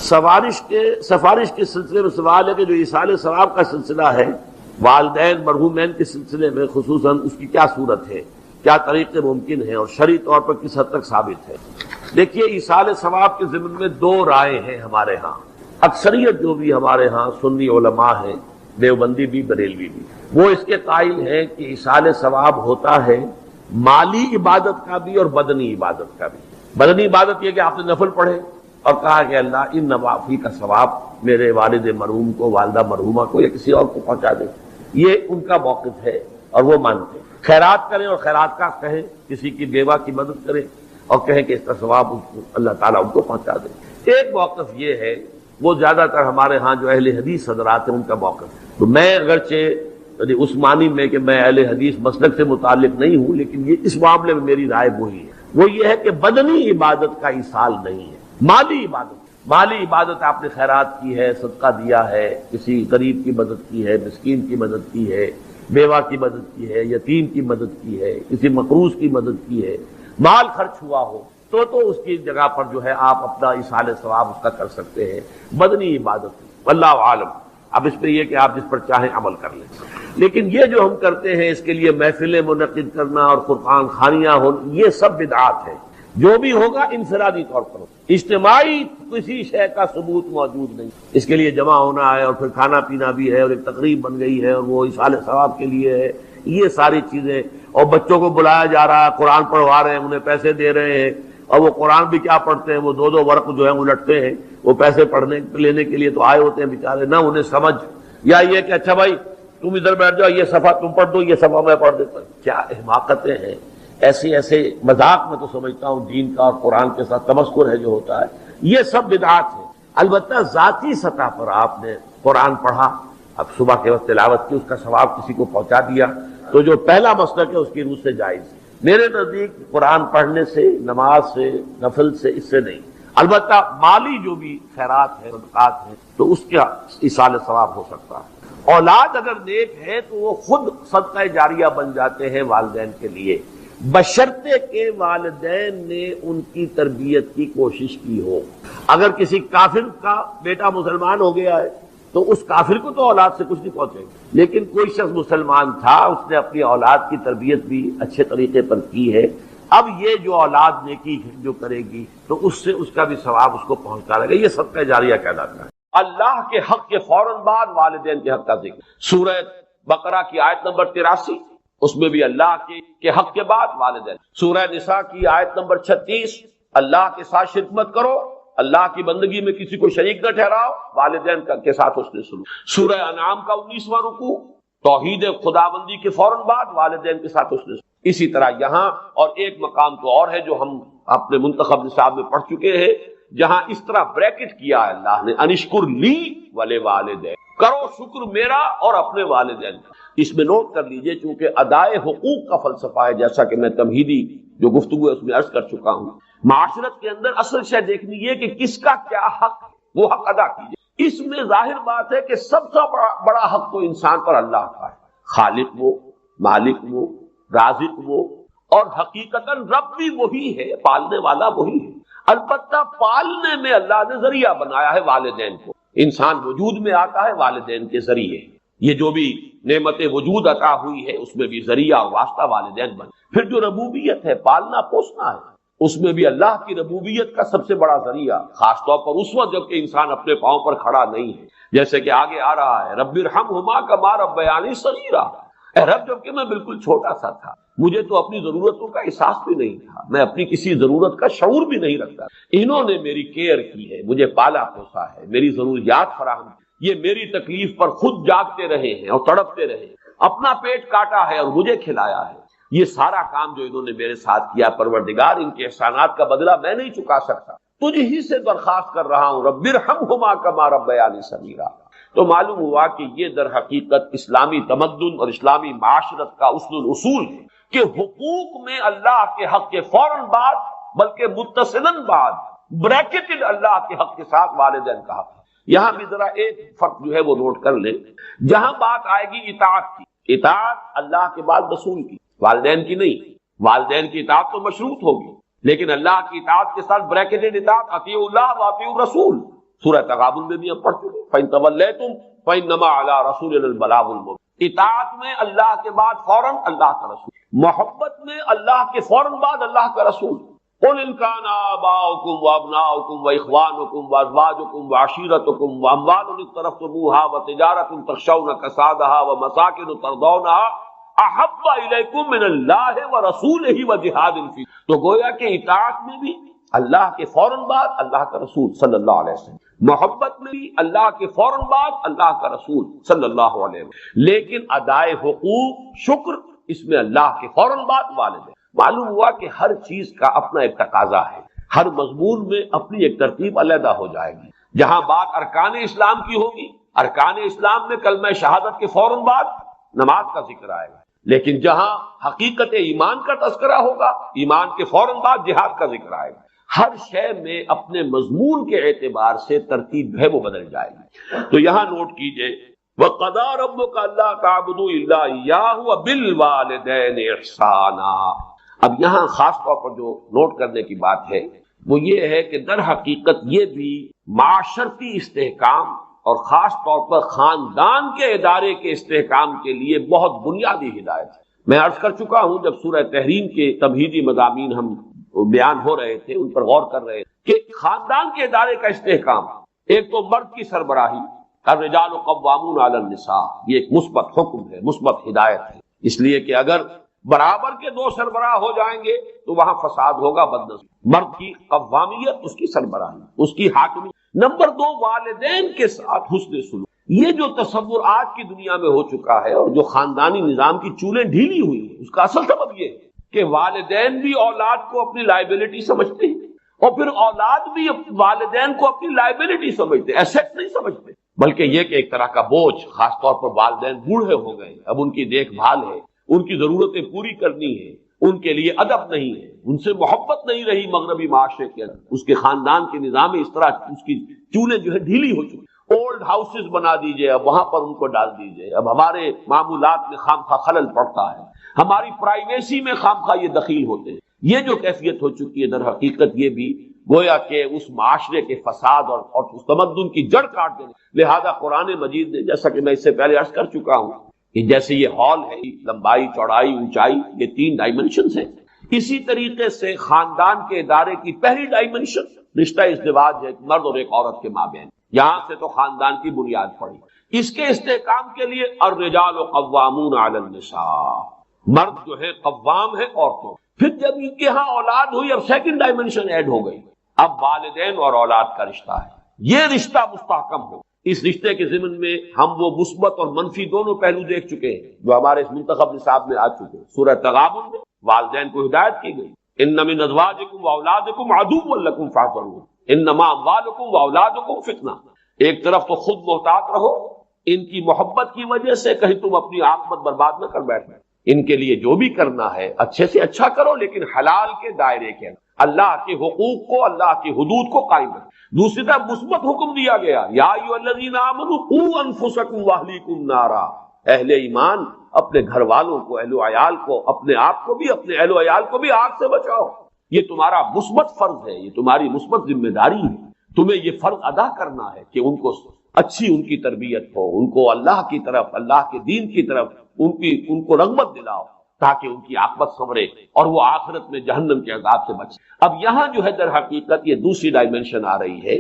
سفارش کے سلسلے میں سوال ہے کہ جو ایصال ثواب کا سلسلہ ہے والدین مرحومین کے سلسلے میں خصوصاً اس کی کیا صورت ہے، کیا طریقے ممکن ہیں اور شرعی طور پر کس حد تک ثابت ہے۔ دیکھیے ایصال ثواب کے ضمن میں دو رائے ہیں ہمارے ہاں۔ اکثریت جو بھی ہمارے ہاں سنی علماء ہیں، دیوبندی بھی بریلوی بھی، وہ اس کے قائل ہیں کہ ایصال ثواب ہوتا ہے مالی عبادت کا بھی اور بدنی عبادت کا بھی۔ بدنی عبادت یہ کہ آپ نے نفل پڑھے اور کہا کہ اللہ ان نوافل کا ثواب میرے والد مرحوم کو، والدہ مرحومہ کو یا کسی اور کو پہنچا دے، یہ ان کا موقف ہے اور وہ مانتے ہیں۔ خیرات کریں اور خیرات کا کہیں، کسی کی بیوہ کی مدد کریں اور کہیں کہ اس کا ثواب اللہ تعالیٰ ان کو پہنچا دے۔ ایک موقف یہ ہے، وہ زیادہ تر ہمارے ہاں جو اہل حدیث حضرات ہیں ان کا موقف ہے۔ تو میں اگرچہ اس معنی میں کہ میں اہل حدیث مسلک سے متعلق نہیں ہوں، لیکن یہ اس معاملے میں میری رائے وہی ہے، وہ یہ ہے کہ بدنی عبادت کا ایصال نہیں ہے، مالی عبادت آپ نے خیرات کی ہے، صدقہ دیا ہے، کسی غریب کی مدد کی ہے، مسکین کی مدد کی ہے، بیوہ کی مدد کی ہے، یتیم کی مدد کی ہے، کسی مقروض کی مدد کی ہے، مال خرچ ہوا ہو تو اس کی جگہ پر جو ہے آپ اپنا ایصال ثواب اس کا کر سکتے ہیں، بدنی عبادت۔ واللہ عالم، اب اس پہ یہ کہ آپ جس پر چاہیں عمل کر لیں۔ لیکن یہ جو ہم کرتے ہیں اس کے لیے محفلیں منعقد کرنا اور قرآن خوانیاں ہو، یہ سب بدعات ہے۔ جو بھی ہوگا انفرادی طور پر، اجتماعی کسی شے کا ثبوت موجود نہیں۔ اس کے لیے جمع ہونا ہے اور پھر کھانا پینا بھی ہے اور ایک تقریب بن گئی ہے اور وہ ایصال ثواب کے لیے ہے، یہ ساری چیزیں۔ اور بچوں کو بلایا جا رہا ہے، قرآن پڑھوا رہے ہیں، انہیں پیسے دے رہے ہیں، اور وہ قرآن بھی کیا پڑھتے ہیں، وہ دو ورق جو ہیں الٹتے ہیں، وہ پیسے پڑھنے لینے کے لیے تو آئے ہوتے ہیں بیچارے، نہ انہیں سمجھ، یا یہ کہ اچھا بھائی تم ادھر بیٹھ جاؤ، یہ صفحہ تم پڑھ دو، یہ صفحہ میں پڑھ دیتا ہوں۔ کیا حماقتیں ہیں ایسے مذاق میں تو سمجھتا ہوں دین کا اور قرآن کے ساتھ تمسخر ہے جو ہوتا ہے، یہ سب بدعات ہے۔ البتہ ذاتی سطح پر آپ نے قرآن پڑھا، اب صبح کے وقت تلاوت کی، اس کا ثواب کسی کو پہنچا دیا، تو جو پہلا مسلک ہے اس کی روح سے جائز ہے۔ میرے نزدیک قرآن پڑھنے سے، نماز سے، نفل سے، اس سے نہیں۔ البتہ مالی جو بھی خیرات ہیں، صدقات ہیں، تو اس کا ایصال ثواب ہو سکتا ہے۔ اولاد اگر نیک ہے تو وہ خود صدقہ جاریہ بن جاتے ہیں والدین کے لیے، بشرطے کہ والدین نے ان کی تربیت کی کوشش کی ہو۔ اگر کسی کافر کا بیٹا مسلمان ہو گیا ہے تو اس کافر کو تو اولاد سے کچھ نہیں پہنچے گا، لیکن کوئی شخص مسلمان تھا، اس نے اپنی اولاد کی تربیت بھی اچھے طریقے پر کی ہے، اب یہ جو اولاد نیکی جو کرے گی تو اس سے اس کا بھی ثواب اس کو پہنچتا رہے گا، یہ صدقہ جاریہ کہلاتا ہے۔ اللہ کے حق کے فوراً بعد والدین کے حق کا ذکر، سورہ بقرہ کی آیت نمبر 83، اس میں بھی اللہ کے حق کے بعد والدین۔ سورہ نساء کی آیت نمبر 36، اللہ کے ساتھ شرک مت کرو، اللہ کی بندگی میں کسی کو شریک نہ ٹھہراؤ، والدین کے ساتھ حسن سلوک۔ سورہ انعام کا 19واں رکوع، توحید خداوندی کے فوراً بعد والدین کے ساتھ حسن سلوک۔ اسی طرح یہاں اور ایک مقام تو اور ہے جو ہم اپنے منتخب نصاب میں پڑھ چکے ہیں، جہاں اس طرح بریکٹ کیا ہے اللہ نے، انشکر لی ولے والدین، کرو شکر میرا اور اپنے والدین کا۔ اس میں نوٹ کر لیجئے، چونکہ ادائے حقوق کا فلسفہ ہے، جیسا کہ میں تمہیدی جو گفتگو ہے اس میں عرض کر چکا ہوں، معاشرت کے اندر اصل شے دیکھنی ہے کہ کس کا کیا حق، وہ حق ادا کیجئے۔ اس میں ظاہر بات ہے کہ سب سے بڑا حق تو انسان پر اللہ کا ہے، خالق وہ، مالک وہ، رازق وہ، اور حقیقتاً رب بھی وہی ہے، پالنے والا وہی ہے۔ البتہ پالنے میں اللہ نے ذریعہ بنایا ہے والدین کو، انسان وجود میں آتا ہے والدین کے ذریعے، یہ جو بھی نعمت وجود عطا ہوئی ہے اس میں بھی ذریعہ اور واسطہ والدین بن۔ پھر جو ربوبیت ہے، پالنا پوسنا ہے، اس میں بھی اللہ کی ربوبیت کا سب سے بڑا ذریعہ، خاص طور پر اس وقت جب کہ انسان اپنے پاؤں پر کھڑا نہیں ہے، جیسے کہ آگے آ رہا ہے رب ارحمہما کما ربیانی صغیرا، اے رب جب کہ میں بالکل چھوٹا سا تھا، مجھے تو اپنی ضرورتوں کا احساس بھی نہیں تھا، میں اپنی کسی ضرورت کا شعور بھی نہیں رکھتا، انہوں نے میری کیئر کی ہے، مجھے پالا پوسا ہے، میری ضروریات فراہم کی، یہ میری تکلیف پر خود جاگتے رہے ہیں اور تڑپتے رہے ہیں، اپنا پیٹ کاٹا ہے اور مجھے کھلایا ہے، یہ سارا کام جو انہوں نے میرے ساتھ کیا، پروردگار ان کے احسانات کا بدلہ میں نہیں چکا سکتا، تجھ ہی سے درخواست کر رہا ہوں، رب ارحمہما کما ربیانی صغیرا۔ تو معلوم ہوا کہ یہ در حقیقت اسلامی تمدن اور اسلامی معاشرت کا اصل الاصول ہے کہ حقوق میں اللہ کے حق کے فوراً بعد، بلکہ متصلاً بعد، بریکٹڈ اللہ کے حق کے ساتھ والدین کا حق ہے۔ یہاں بھی ذرا ایک فرق جو ہے وہ نوٹ کر لیں، جہاں بات آئے گی اطاعت کی، اطاعت اللہ کے بعد رسول کی، والدین کی نہیں۔ والدین کی اطاعت تو مشروط ہوگی، لیکن اللہ کی اطاعت کے ساتھ بریکٹڈ اطاعت، اطیعوا اللہ و اطیعوا الرسول، سورہ تغابن میں بھی ہم پڑھ چکے فَإِن تَوَلَّيْتُمْ فَإِنَّمَا عَلَىٰ رَسُولِنَا الْبَلَاغُ الْمُبِينُ۔ اطاعت میں اللہ کے بعد فوراً اللہ کا رسول، محبت میں اللہ کے فوراً بعد اللہ کا رسول۔ قُلْ إِن كَانَ آبَاؤُكُمْ وَأَبْنَاؤُكُمْ وَإِخْوَانُكُمْ وَأَزْوَاجُكُمْ وَعَشِيرَتُكُمْ وَأَمْوَالٌ اقْتَرَفْتُمُوهَا وَتِجَارَةٌ تَخْشَوْنَ كَسَادَهَا وَمَسَاكِنُ تَرْضَوْنَهَا أَحَبَّ إِلَيْكُم مِّنَ اللَّهِ وَرَسُولِهِ وَجِهَادٍ فِي۔ تو گویا کہ اطاعت میں بھی اللہ کے فوراً بعد اللہ کا رسول صلی اللہ علیہ وسلم، محبت میں بھی اللہ کے فوراً بعد اللہ کا رسول صلی اللہ علیہ وسلم، لیکن ادائے حقوق شکر اس میں اللہ کے فوراً بعد والدین۔ معلوم ہوا کہ ہر چیز کا اپنا ایک تقاضا ہے، ہر مضمون میں اپنی ایک ترتیب علیحدہ ہو جائے گی۔ جہاں بات ارکان اسلام کی ہوگی، ارکان اسلام میں کلمہ شہادت کے فوراً بعد نماز کا ذکر آئے گا، لیکن جہاں حقیقت ایمان کا تذکرہ ہوگا، ایمان کے فوراً بعد جہاد کا ذکر آئے گا۔ ہر شے میں اپنے مضمون کے اعتبار سے ترتیب ہے وہ بدل جائے گی۔ تو یہاں نوٹ کیجئے وَقَضَىٰ رَبُّكَ أَلَّا تَعْبُدُوا إِلَّا إِيَّاهُ وَبِالْوَالِدَيْنِ إِحْسَانًا۔ اب یہاں خاص طور پر جو نوٹ کرنے کی بات ہے وہ یہ ہے کہ در حقیقت یہ بھی معاشرتی استحکام اور خاص طور پر خاندان کے ادارے کے استحکام کے لیے بہت بنیادی ہدایت ہے۔ میں عرض کر چکا ہوں جب سورہ تحریم کے تمہیدی مضامین ہم بیان ہو رہے تھے، ان پر غور کر رہے تھے کہ خاندان کے ادارے کا استحکام، ایک تو مرد کی سربراہی، الرجال قوامون علی النساء، یہ ایک مثبت حکم ہے، مثبت ہدایت ہے، اس لیے کہ اگر برابر کے دو سربراہ ہو جائیں گے تو وہاں فساد ہوگا، بدنصیبی۔ مرد کی قوامیت، اس کی سربراہی، اس کی حاکمیت۔ نمبر دو، والدین کے ساتھ حسن سلوک۔ یہ جو تصور آج کی دنیا میں ہو چکا ہے اور جو خاندانی نظام کی چولیں ڈھیلی ہوئی ہیں، اس کا اصل سبب یہ ہے کہ والدین بھی اولاد کو اپنی لائبلٹی سمجھتے ہیں، اور پھر اولاد بھی والدین کو اپنی لائبلٹی سمجھتے ہیں، ایسٹ نہیں سمجھتے، بلکہ یہ کہ ایک طرح کا بوجھ۔ خاص طور پر والدین بوڑھے ہو گئے، اب ان کی دیکھ بھال ہے، ان کی ضرورتیں پوری کرنی ہے، ان کے لیے ادب نہیں ہے، ان سے محبت نہیں رہی مغربی معاشرے کے اندر، اس کے خاندان کے نظام اس طرح اس کی چولیں جو ہے ڈھیلی ہو چکی۔ اولڈ ہاؤسز بنا دیجئے، اب وہاں پر ان کو ڈال دیجئے، اب ہمارے معمولات میں خامخواہ خلل پڑتا ہے، ہماری پرائیویسی میں خامخواہ یہ دخیل ہوتے ہیں۔ یہ جو کیفیت ہو چکی ہے در حقیقت یہ بھی گویا کہ اس معاشرے کے فساد اور اس تمدن کی جڑ کاٹ دینے۔ لہذا قرآن مجید نے، جیسا کہ میں اس سے پہلے عرض کر چکا ہوں کہ جیسے یہ ہال ہے، لمبائی، چوڑائی، اونچائی، یہ 3 ڈائمنشنز ہیں، اسی طریقے سے خاندان کے ادارے کی پہلی ڈائمنشن رشتہ ازدواج ہے، مرد اور ایک عورت کے مابین۔ یہاں سے تو خاندان کی بنیاد پڑی۔ اس کے استحکام کے لیے الرجال قوامون علی النساء، مرد جو ہے قوام ہے عورتوں۔ پھر جب ان کے ہاں اولاد ہوئی، اب سیکنڈ ڈائمنشن ایڈ ہو گئی، اب والدین اور اولاد کا رشتہ ہے، یہ رشتہ مستحکم ہو۔ اس رشتے کے ضمن میں ہم وہ مثبت اور منفی دونوں پہلو دیکھ چکے ہیں جو ہمارے اس منتخب نصاب میں آ چکے ہیں۔ سورہ تغابن میں والدین کو ہدایت کی گئی، ان من ازواجکم واولادکم عدو لکم فاحذروہ انما اموالکم واولادکم فتنہ۔ ایک طرف تو خود محتاط رہو، ان کی محبت کی وجہ سے کہیں تم اپنی عاقبت برباد نہ کر بیٹھنا، ان کے لیے جو بھی کرنا ہے اچھے سے اچھا کرو، لیکن حلال کے دائرے کے اندر، اللہ کے حقوق کو، اللہ کی حدود کو قائم رکھو۔ دوسری طرف مثبت حکم دیا گیا، یا ایھا الذین آمنوا قوا انفسکم واہلیکم نارا، اہل ایمان اپنے گھر والوں کو، اہل و عیال کو، اپنے آپ کو بھی، اپنے اہل و عیال کو بھی آگ سے بچاؤ۔ یہ تمہارا مثبت فرض ہے، یہ تمہاری مثبت ذمہ داری ہے، تمہیں یہ فرض ادا کرنا ہے کہ ان کو اچھی ان کی تربیت ہو، ان کو اللہ کی طرف، اللہ کے دین کی طرف ان کو رغبت دلاؤ تاکہ ان کی عاقبت سنورے اور وہ آخرت میں جہنم کے عذاب سے بچے۔ اب یہاں جو ہے در حقیقت یہ دوسری ڈائمنشن آ رہی ہے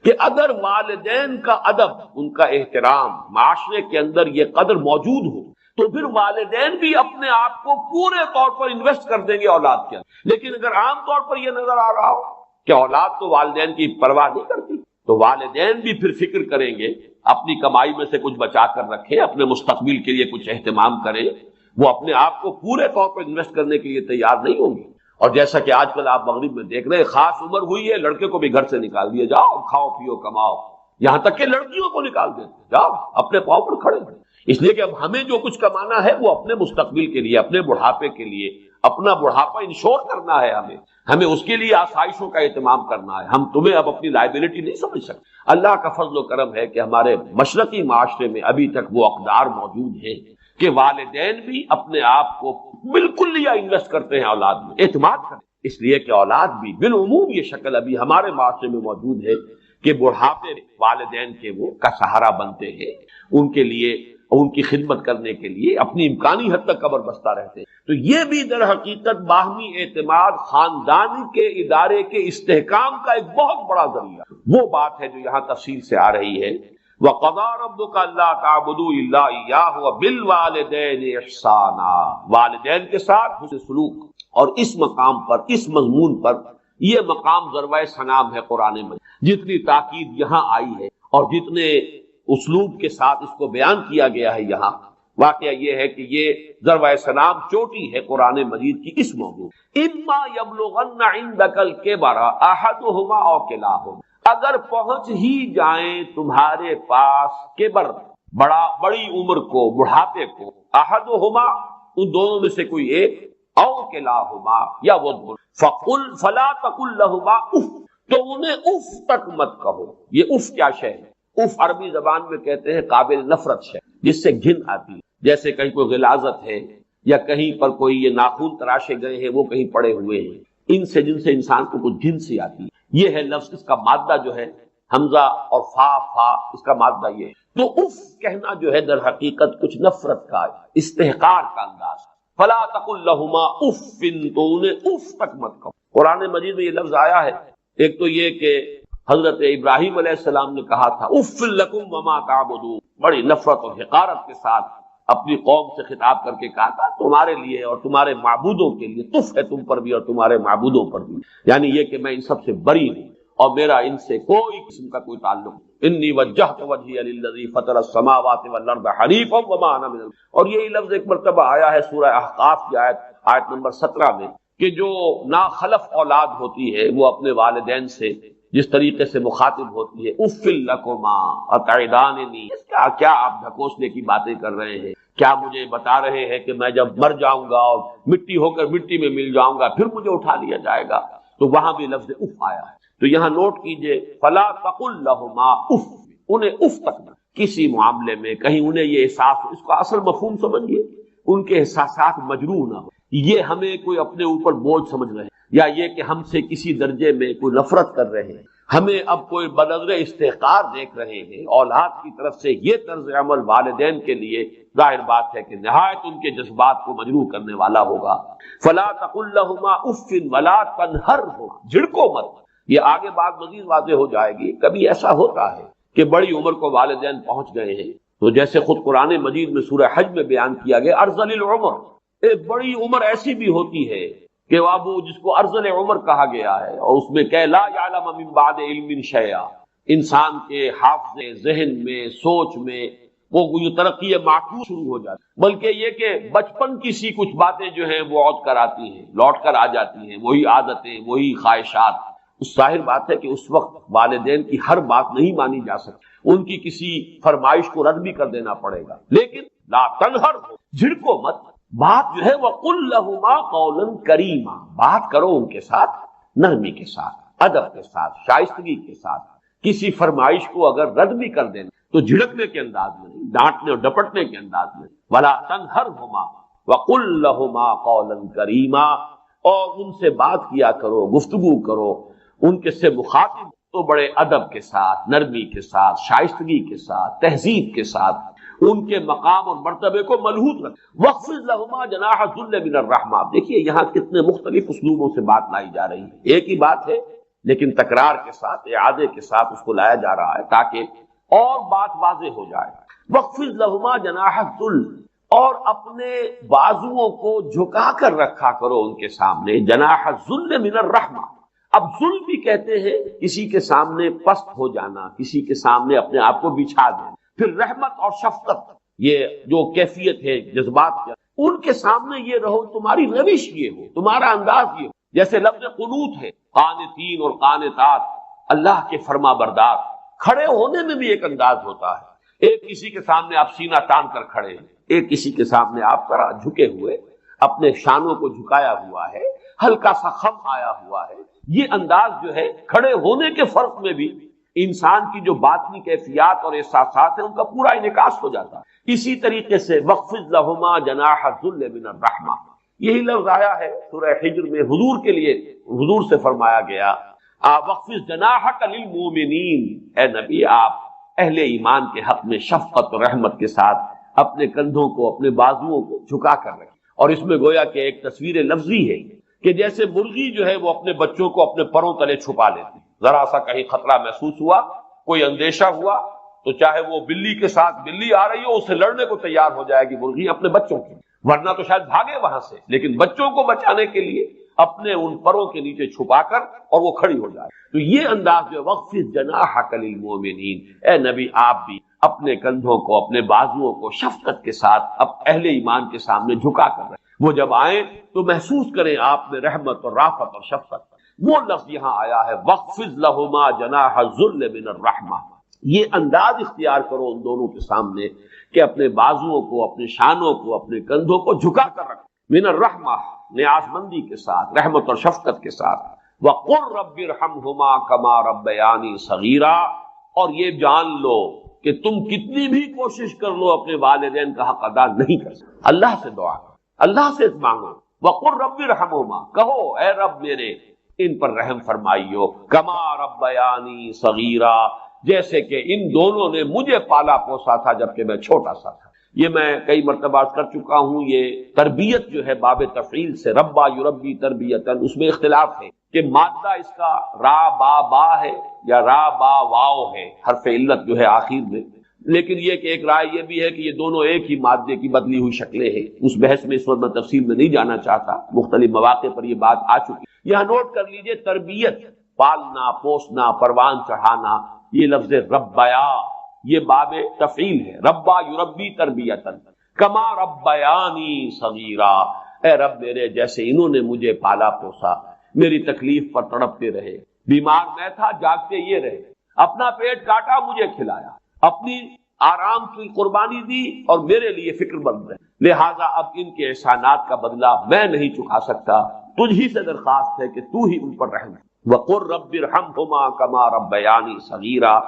کہ اگر والدین کا ادب، ان کا احترام معاشرے کے اندر یہ قدر موجود ہو تو پھر والدین بھی اپنے آپ کو پورے طور پر انویسٹ کر دیں گے اولاد کے اندر۔ لیکن اگر عام طور پر یہ نظر آ رہا ہو کہ اولاد تو والدین کی پرواہ نہیں کرتی، تو والدین بھی پھر فکر کریں گے، اپنی کمائی میں سے کچھ بچا کر رکھیں، اپنے مستقبل کے لیے کچھ اہتمام کریں، وہ اپنے آپ کو پورے طور پر انویسٹ کرنے کے لیے تیار نہیں ہوں گے۔ اور جیسا کہ آج کل آپ مغرب میں دیکھ رہے ہیں، خاص عمر ہوئی ہے لڑکے کو بھی گھر سے نکال دیا، جاؤ کھاؤ پیو کماؤ، یہاں تک کہ لڑکیوں کو نکال دیتے، جاؤ اپنے پاؤں پر کھڑے ہیں۔ اس لیے کہ اب ہمیں جو کچھ کمانا ہے وہ اپنے مستقبل کے لیے، اپنے بڑھاپے کے لیے، اپنا بڑھاپا انشور کرنا ہے، ہمیں اس کے لیے آسائشوں کا اہتمام کرنا ہے۔ ہم تمہیں اب اپنی لائبلٹی نہیں سمجھ سکتے۔ اللہ کا فضل و کرم ہے کہ ہمارے مشرقی معاشرے میں ابھی تک وہ اقدار موجود ہیں کہ والدین بھی اپنے آپ کو بالکل لیا انویسٹ کرتے ہیں اولاد میں، اعتماد کریں، اس لیے کہ اولاد بھی بالعموم یہ شکل ابھی ہمارے معاشرے میں موجود ہے کہ بڑھاپے والدین کے وہ کا سہارا بنتے ہیں، ان کے لیے ان کی خدمت کرنے کے لیے اپنی امکانی حد تک قبر بستہ رہتے ہیں۔ تو یہ بھی در حقیقت باہمی اعتماد خاندانی کے ادارے کے استحکام کا ایک بہت بڑا ذریعہ، وہ بات ہے جو یہاں تفصیل سے آ رہی ہے۔ وَقَضَىٰ رَبُّكَ أَلَّا تَعْبُدُوا إِلَّا إِيَّاهُ وَبِالْوَالِدَيْنِ إِحْسَانًا، والدین کے ساتھ حسن سلوک۔ اور اس مقام پر، اس مضمون پر، یہ مقام ضربۂ سلام ہے قرآن میں، جتنی تاکید یہاں آئی ہے اور جتنے اسلوب کے ساتھ اس کو بیان کیا گیا ہے یہاں، واقعہ یہ ہے کہ یہ ضربۂ سلام چوٹی ہے قرآن مجید کی اس موضوع۔ اما یبلغن عندک الکبر احدہما او کلاہما، اگر پہنچ ہی جائیں تمہارے پاس کبر، بڑی عمر کو، بڑھاپے کو، احدہما ان دونوں میں سے کوئی ایک، او کلاہما یا وہ دونوں، فقل فلا تقل لہما اف، تو انہیں اف تک مت کہو۔ یہ اف کیا شے ہے؟ اف عربی زبان میں کہتے ہیں قابل نفرت شے، جس سے گھن آتی ہے، جیسے کہیں کوئی غلاظت ہے یا کہیں پر کوئی یہ ناخن تراشے گئے ہیں وہ کہیں پڑے ہوئے ہیں، ان سے جن سے انسان کو کچھ گھن سی آتی ہے۔ یہ ہے لفظ، اس کا مادہ جو ہے حمزہ اور فا اس کا مادہ یہ ہے۔ تو اف کہنا جو ہے در حقیقت کچھ نفرت کا، استحقار کا انداز۔ فلا تقل لہما اف، تو انہیں اف تک مت کہو۔ قرآن مجید میں یہ لفظ آیا ہے، ایک تو یہ کہ حضرت ابراہیم علیہ السلام نے کہا تھا اف لکم وما تعبدون، بڑی نفرت اور حقارت کے ساتھ اپنی قوم سے خطاب کر کے کہا تھا تمہارے لیے اور تمہارے معبودوں کے لیے تف ہے، تم پر بھی اور تمہارے معبودوں پر بھی، یعنی یہ کہ میں ان سب سے بری ہوں اور میرا ان سے کوئی قسم کا کوئی تعلق نہیں۔ انی وجہت وجہی للذی فطر السماوات والارض حنیفا وما انا من اور یہی لفظ ایک مرتبہ آیا ہے سورہ احقاف کی آیت نمبر 17 میں کہ جو ناخلف اولاد ہوتی ہے وہ اپنے والدین سے جس طریقے سے مخاطب ہوتی ہے، اف لکما اتعداننی، کیا آپ ڈھکوسنے کی باتیں کر رہے ہیں؟ کیا مجھے بتا رہے ہیں کہ میں جب مر جاؤں گا اور مٹی ہو کر مٹی میں مل جاؤں گا پھر مجھے اٹھا لیا جائے گا؟ تو وہاں بھی لفظ اف آیا ہے۔ تو یہاں نوٹ کیجئے، فلا تقل لہما اف، انہیں اف تک نہ، کسی معاملے میں کہیں انہیں یہ احساس ہو، اس کا اصل مفہوم سمجھیے، ان کے احساسات مجروح نہ ہو، یہ ہمیں کوئی اپنے اوپر بوجھ سمجھ رہے ہیں یا یہ کہ ہم سے کسی درجے میں کوئی نفرت کر رہے ہیں، ہمیں اب کوئی بنظر استحقار دیکھ رہے ہیں، اولاد کی طرف سے یہ طرز عمل والدین کے لیے ظاہر بات ہے کہ نہایت ان کے جذبات کو مجروح کرنے والا ہوگا۔ فلا تقل لہما اف ولا تنہرہما، جھڑکو مت، یہ آگے بات مزید واضح ہو جائے گی۔ کبھی ایسا ہوتا ہے کہ بڑی عمر کو والدین پہنچ گئے ہیں، تو جیسے خود قرآن مجید میں سورہ حج میں بیان کیا گیا ارذل العمر، ایک بڑی عمر ایسی بھی ہوتی ہے کہ وہ جس کو ارذل عمر کہا گیا ہے، اور اس میں کہ لا یعلم من بعد علم شیئا، انسان کے حافظے، ذہن میں، سوچ میں وہ یہ ترقی معکوس شروع ہو جاتی، بلکہ یہ کہ بچپن کی سی کچھ باتیں جو ہیں وہ عود کر آتی ہیں، لوٹ کر آ جاتی ہیں، وہی عادتیں، وہی خواہشات۔ اس ظاہر بات ہے کہ اس وقت والدین کی ہر بات نہیں مانی جا سکتی، ان کی کسی فرمائش کو رد بھی کر دینا پڑے گا، لیکن لا تنہر، جھڑکو مت، بات جو ہے وَقُلْ لَهُمَا قَوْلًا كَرِيمًا، بات کرو ان کے ساتھ نرمی کے ساتھ، ادب کے ساتھ، شائستگی کے ساتھ۔ کسی فرمائش کو اگر رد بھی کر دینا تو جھڑکنے کے انداز میں نہیں، ڈانٹنے اور ڈپٹنے کے انداز میں۔ وَلَا تَنْهَرْهُمَا وَقُلْ لَهُمَا قَوْلًا كَرِيمًا، اور ان سے بات کیا کرو، گفتگو کرو، ان کے سے مخاطب تو بڑے ادب کے ساتھ، نرمی کے ساتھ، شائستگی کے ساتھ، تہذیب کے ساتھ، ان کے مقام اور مرتبے کو ملحوظ رکھ۔ وَخْفِضْ لَهُمَا جَنَاحَ الذُّلِّ مِنَ الرَّحْمَةِ، دیکھیے یہاں کتنے مختلف اسلوبوں سے بات لائی جا رہی ہے، ایک ہی بات ہے لیکن تکرار کے ساتھ، اعادے کے ساتھ اس کو لایا جا رہا ہے تاکہ اور بات واضح ہو جائے۔ وَخْفِضْ لَهُمَا جَنَاحَ الذُّلِّ، اور اپنے بازوؤں کو جھکا کر رکھا کرو ان کے سامنے، جناح الذُّلِّ مِنَ الرَّحْمَةِ۔ اب ذل بھی کہتے ہیں کسی کے سامنے پست ہو جانا، کسی کے سامنے اپنے آپ کو بچھا دینا۔ پھر رحمت اور شفقت، یہ جو کیفیت ہے جذبات کی، ان کے سامنے یہ رہو، تمہاری روش یہ ہو، تمہارا انداز یہ ہو، جیسے لفظ قنوت ہے، قانتین اور قانتات، اللہ کے فرما بردار۔ کھڑے ہونے میں بھی ایک انداز ہوتا ہے، ایک کسی کے سامنے آپ سینہ تان کر کھڑے ہیں، ایک کسی کے سامنے آپ ذرا جھکے ہوئے، اپنے شانوں کو جھکایا ہوا ہے، ہلکا سا خم آیا ہوا ہے۔ یہ انداز جو ہے کھڑے ہونے کے فرق میں بھی انسان کی جو باطنی کیفیات اور احساسات ہیں ان کا پورا انعکاس ہو جاتا ہے۔ اسی طریقے سے وَخْفِضْ لَهُمَا جَنَاحَ الذُّلِّ مِنَ الرَّحْمَةِ، یہی لفظ آیا ہے سورہ حجر میں حضور کے لیے، حضور سے فرمایا گیا وَخْفِضْ جَنَاحَكَ لِلْمُؤْمِنِينَ، اے نبی آپ اہل ایمان کے حق میں شفقت اور رحمت کے ساتھ اپنے کندھوں کو، اپنے بازوؤں کو جھکا کر رکھیں۔ اور اس میں گویا کہ ایک تصویر لفظی ہے کہ جیسے مرغی جو ہے وہ اپنے بچوں کو اپنے پروں تلے چھپا لیتی، ذرا سا کہیں خطرہ محسوس ہوا، کوئی اندیشہ ہوا، تو چاہے وہ بلی کے ساتھ بلی آ رہی ہو اس سے لڑنے کو تیار ہو جائے گی مرغی اپنے بچوں کی، ورنہ تو شاید بھاگے وہاں سے، لیکن بچوں کو بچانے کے لیے اپنے ان پروں کے نیچے چھپا کر اور وہ کھڑی ہو جائے۔ تو یہ انداز جو وَخْفِضْ جَنَاحَكَ لِلْمُؤْمِنِينَ، اے نبی آپ بھی اپنے کندھوں کو، اپنے بازوؤں کو شفقت کے ساتھ اب اہل ایمان کے سامنے جھکا کر رہے، وہ جب آئیں تو محسوس کریں آپ میں رحمت اور رافت اور شفقت۔ وہ لفظ یہاں آیا ہے وَخْفِضْ لَهُمَا جَنَاحَ الذُّلِّ مِنَ الرَّحْمَةِ، یہ انداز اختیار کرو ان دونوں کے سامنے کہ اپنے بازوؤں کو، اپنے شانوں کو، اپنے کندھوں کو جھکا کر رکھو، من الرحمہ، نیاز مندی کے ساتھ، رحمت اور شفقت کے ساتھ۔ وَقُلْ رَبِّ ارْحَمْهُمَا كَمَا رَبَّيَانِي صَغِيرًا، اور یہ جان لو کہ تم کتنی بھی کوشش کر لو اپنے والدین کا حق ادا نہیں کر سکتے۔ اللہ سے دعا کرو، اللہ سے مانگو، وَقُلْ رَبِّ ارْحَمْهُمَا، کہو اے رب میرے ان پر رحم فرمائیو، کما ربیانی صغیرا، جیسے کہ ان دونوں نے مجھے پالا پوسا تھا جبکہ میں چھوٹا سا تھا۔ یہ میں کئی مرتبہ کر چکا ہوں، یہ تربیت جو ہے باب تفعیل سے، ربا یربی تربیتاً، اس میں اختلاف ہے کہ مادہ اس کا را با با ہے یا را با واو ہے، حرف علت جو ہے آخر میں، لیکن یہ کہ ایک رائے یہ بھی ہے کہ یہ دونوں ایک ہی مادے کی بدلی ہوئی شکلیں ہیں۔ اس بحث میں اس وقت میں تفصیل میں نہیں جانا چاہتا، مختلف مواقع پر یہ بات آ چکی۔ یہاں نوٹ کر لیجئے، تربیت، پالنا، پوسنا، پروان چڑھانا، یہ لفظ ربیا یہ باب تفعیل ہے، ربا یربی تربیتاً کما ربیانی صغیرا، اے رب میرے جیسے انہوں نے مجھے پالا پوسا، میری تکلیف پر تڑپتے رہے، بیمار میں تھا جاگتے یہ رہے، اپنا پیٹ کاٹا مجھے کھلایا، اپنی آرام کی قربانی دی اور میرے لیے فکر مند رہے، لہذا اب ان کے احسانات کا بدلہ میں نہیں چکا سکتا، تجھ ہی سے درخواست ہے کہ تو ہی ان پر رحم۔ وَقُلْ رَبِّ ارْحَمْهُمَا كَمَا رَبَّيَانِي صَغِيرًا،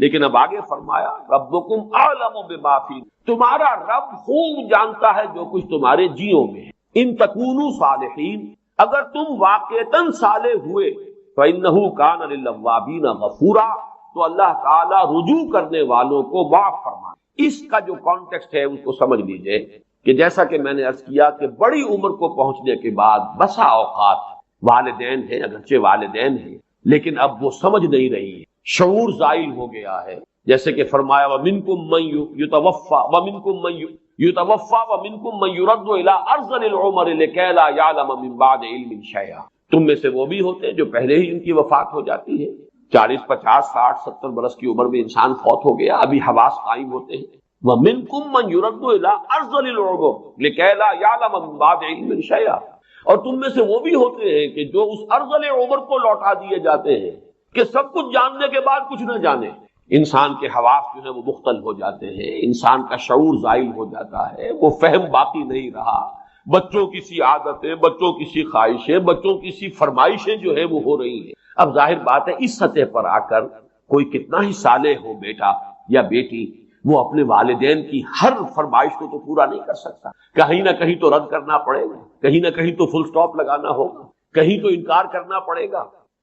لیکن اب آگے فرمایا ربکم اعلم بما فی، تمہارا رب خوب جانتا ہے جو کچھ تمہارے جیوں میں ہے، ان تکونوا صالحین، اگر تم واقعتاً صالح ہوئے، فإنہ کان للأوابین غفورا، تو اللہ تعالیٰ رجوع کرنے والوں کو معاف فرمائے۔ اس کا جو کانٹیکسٹ ہے اس کو سمجھ لیجئے کہ جیسا کہ میں نے عرض کیا کہ بڑی عمر کو پہنچنے کے بعد بسا اوقات والدین ہیں، اگرچہ والدین ہیں لیکن اب وہ سمجھ نہیں رہی ہے، شعور زائل ہو گیا ہے، جیسے کہ فرمایا وَمِنْكُمْ مَنْ يُتَوَفَّى وَمِنْكُمْ مَنْ يُتَوَفَّى وَمِنْكُمْ مَنْ يُرَدُّ إِلَىٰ أَرْذَلِ الْعُمَرِ لِكَيْ لَا يَعْلَمَ مِنْ بَعْدِ عِلْمٍ شَيْئًا، تم میں سے وہ بھی ہوتے ہیں جو پہلے ہی ان کی وفات ہو جاتی ہے، 40 50 60 70 برس کی عمر میں انسان فوت ہو گیا، ابھی حواس قائم ہوتے ہیں۔ وَمِنْكُمْ مَنْ يُرَدُّ إِلَىٰ أَرْذَلِ الْعُمُرِ لِكَيْ لَا يَعْلَمَ مِنْ بَعْدِ عِلْمٍ شَيْئًا، اور تم میں سے وہ بھی ہوتے ہیں کہ جو اس ارذل عمر کو لوٹا دیے جاتے ہیں کہ سب کچھ جاننے کے بعد کچھ نہ جانے۔ انسان کے حواس جو ہے وہ مختل ہو جاتے ہیں، انسان کا شعور زائل ہو جاتا ہے، وہ فہم باقی نہیں رہا، بچوں کی سی عادتیں، بچوں کی سی خواہشیں، بچوں کی سی فرمائشیں جو ہے وہ ہو رہی ہیں۔ اب ظاہر بات ہے اس سطح پر آ کر کوئی کتنا ہی صالح ہو بیٹا یا بیٹی، وہ اپنے والدین کی ہر فرمائش کو تو پورا نہیں کر سکتا، کہیں نہ کہیں تو رد کرنا پڑے گا، کہیں نہ کہیں تو فل سٹاپ لگانا ہوگا، کہیں تو انکار کرنا پڑے گا،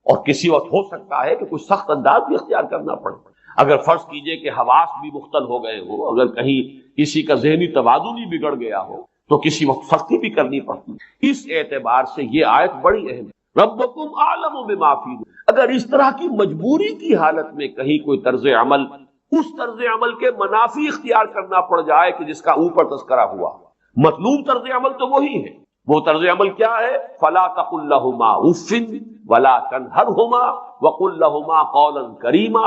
اور کسی وقت ہو سکتا ہے کہ کوئی سخت انداز بھی اختیار کرنا پڑے۔ اگر فرض کیجئے کہ حواس بھی مختل ہو گئے ہوں، اگر کہیں کسی کا ذہنی توازن ہی بگڑ گیا ہو تو کسی وقت سختی بھی کرنی پڑتی۔ اس اعتبار سے یہ آیت بڑی اہم ہے، ربکم اعلم بما فی، اگر اس طرح کی مجبوری کی حالت میں کہیں کوئی طرز عمل اس طرز عمل کے منافی اختیار کرنا پڑ جائے کہ جس کا اوپر تذکرہ ہوا، مطلوب طرز عمل تو وہی ہے، وہ طرز عمل کیا ہے؟ فلا تقل لهما اف ولا تنهرهما وقل لهما قولا كريما